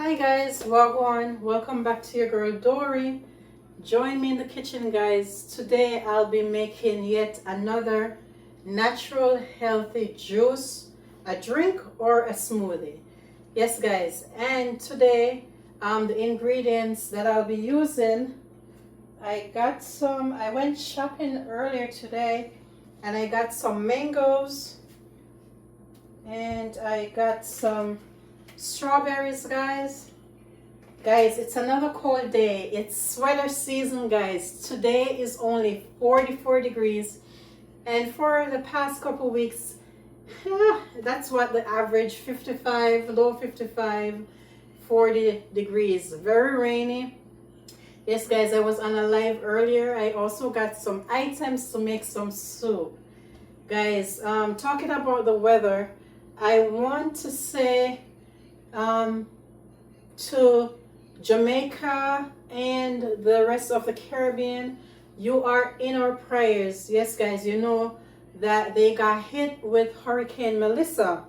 Hi guys, Wagwan. Welcome back to your girl Dory. Join me in the kitchen, guys. Today I'll be making yet another natural healthy juice, a drink or a smoothie. Yes guys, and today the ingredients that I'll be using, I went shopping earlier today and I got some mangoes and I got some strawberries, guys. It's another cold day. It's sweater season, guys. Today is only 44 degrees, and for the past couple weeks, that's what the average 55, low 55, 40 degrees. Very rainy. Yes, guys, I was on a live earlier. I also got some items to make some soup. Guys, talking about the weather, I want to say to Jamaica and the rest of the Caribbean, you are in our prayers. Yes, guys, you know that they got hit with Hurricane Melissa.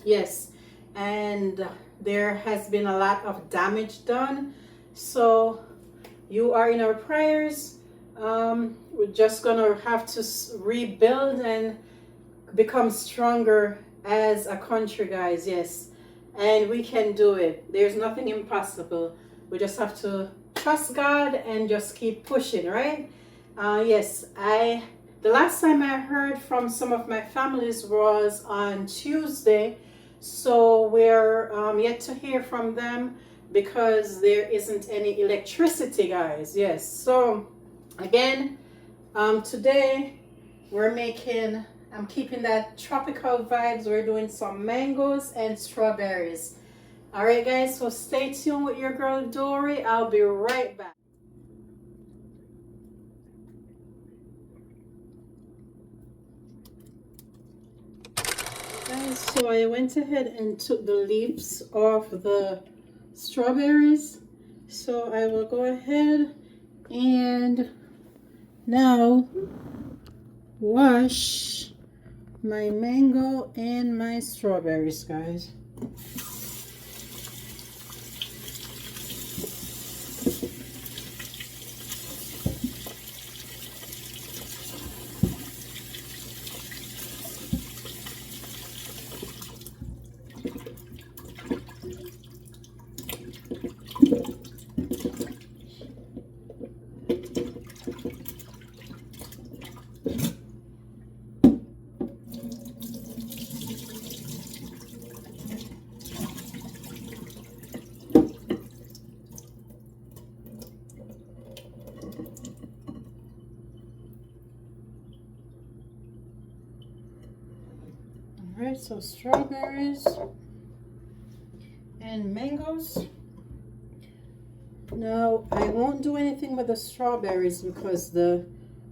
Yes, and there has been a lot of damage done. So you are in our prayers. We're just gonna have to rebuild and become stronger as a country, guys. Yes, and we can do it. There's nothing impossible. We just have to trust God and just keep pushing, right? Yes, the last time I heard from some of my families was on Tuesday, so we're yet to hear from them because there isn't any electricity, guys. Yes, so again, today I'm keeping that tropical vibes. We're doing some mangoes and strawberries. All right, guys, so stay tuned with your girl Dory. I'll be right back. Guys, so I went ahead and took the leaves off the strawberries. So I will go ahead and now wash my mango and my strawberries, guys. Alright, so strawberries and mangoes. Now, I won't do anything with the strawberries because the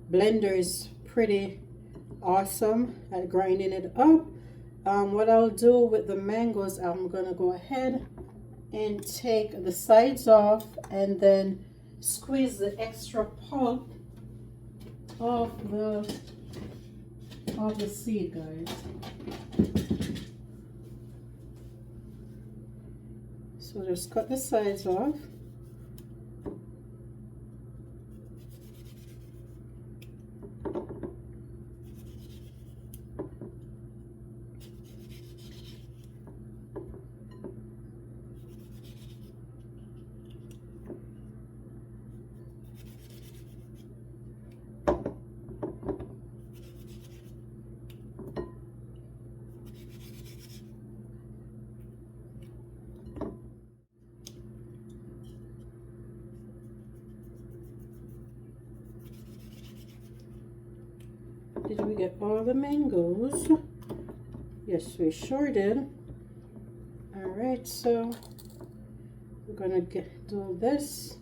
blender is pretty awesome at grinding it up. What I'll do with the mangoes, I'm gonna go ahead and take the sides off and then squeeze the extra pulp of the seed, guys. So just cut the sides off. Did we get all the mangoes? Yes, we sure did. All right, so we're gonna do this.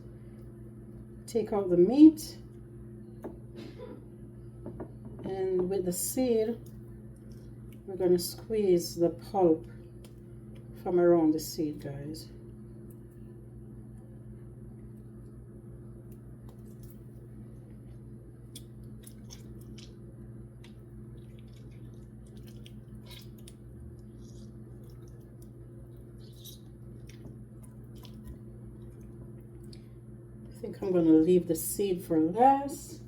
Take out the meat, and with the seed, we're gonna squeeze the pulp from around the seed, guys. I think I'm gonna leave the seed for last.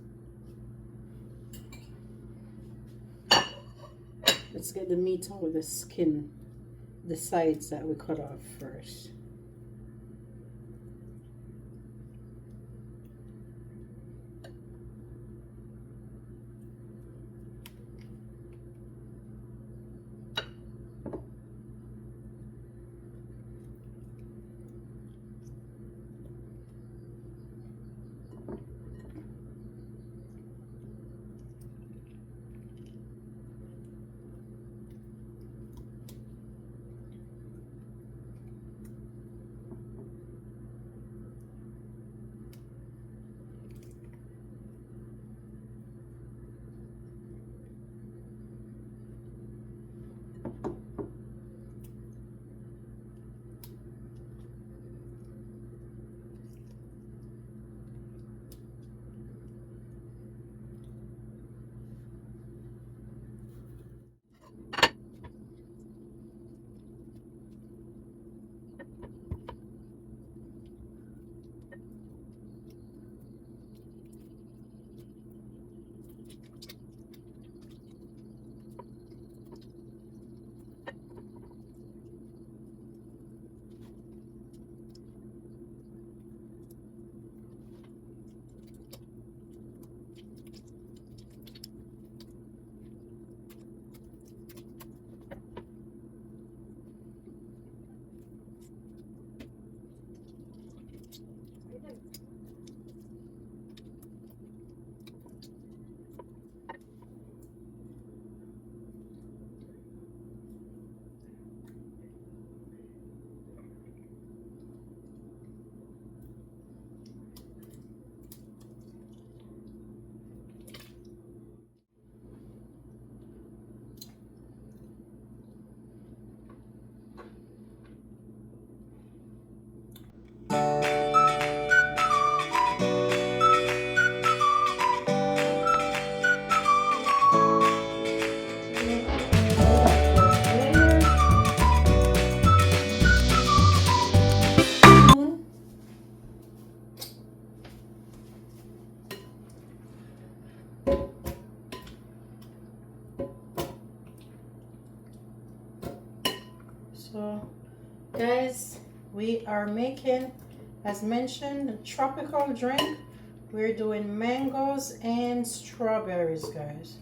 Let's get the meat out of the skin, the sides that we cut off first. So guys, we are making, as mentioned, a tropical drink. We're doing mangoes and strawberries, guys.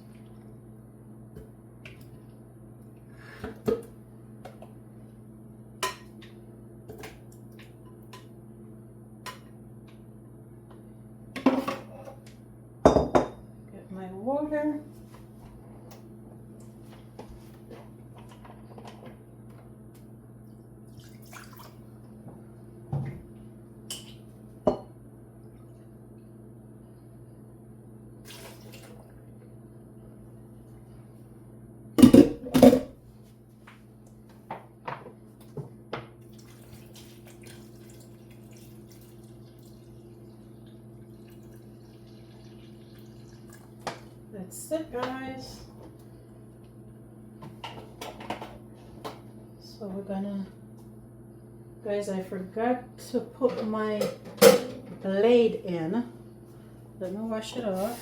Get my water. That's it, guys. So we're gonna, guys, I forgot to put my blade in. Let me wash it off.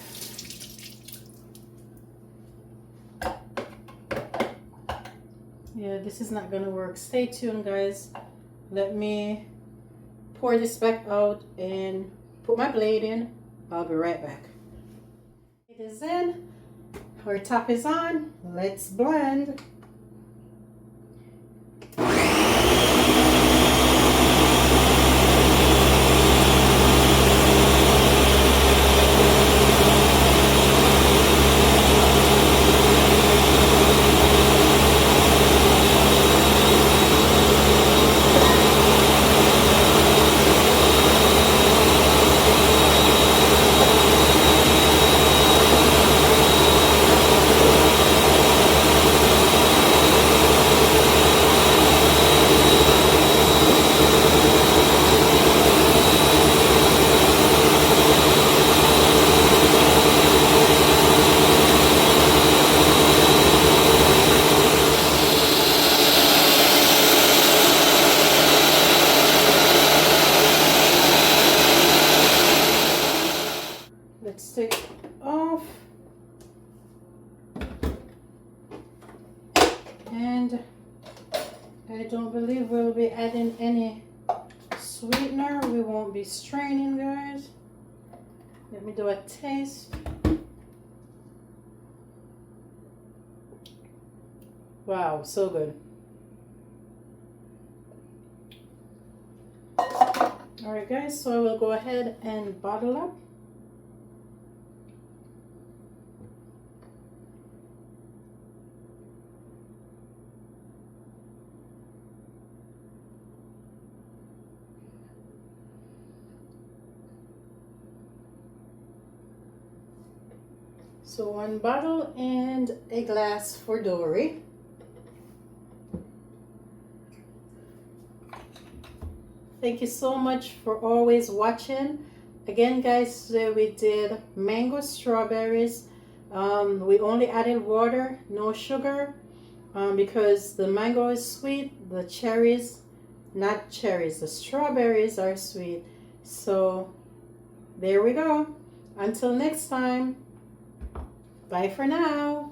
Yeah, this is not gonna work. Stay tuned, guys. Let me pour this back out and put my blade in. I'll be right back. It is in. Our top is on. Let's blend. any sweetener. We won't be straining, guys. Let me do a taste. Wow, so good. All right, guys, so I will go ahead and bottle up. So 1 bottle and a glass for Dory. Thank you so much for always watching. Again, guys, today we did mango strawberries. We only added water, no sugar, because the mango is sweet, the cherries, not cherries, the strawberries are sweet. So there we go. Until next time, bye for now.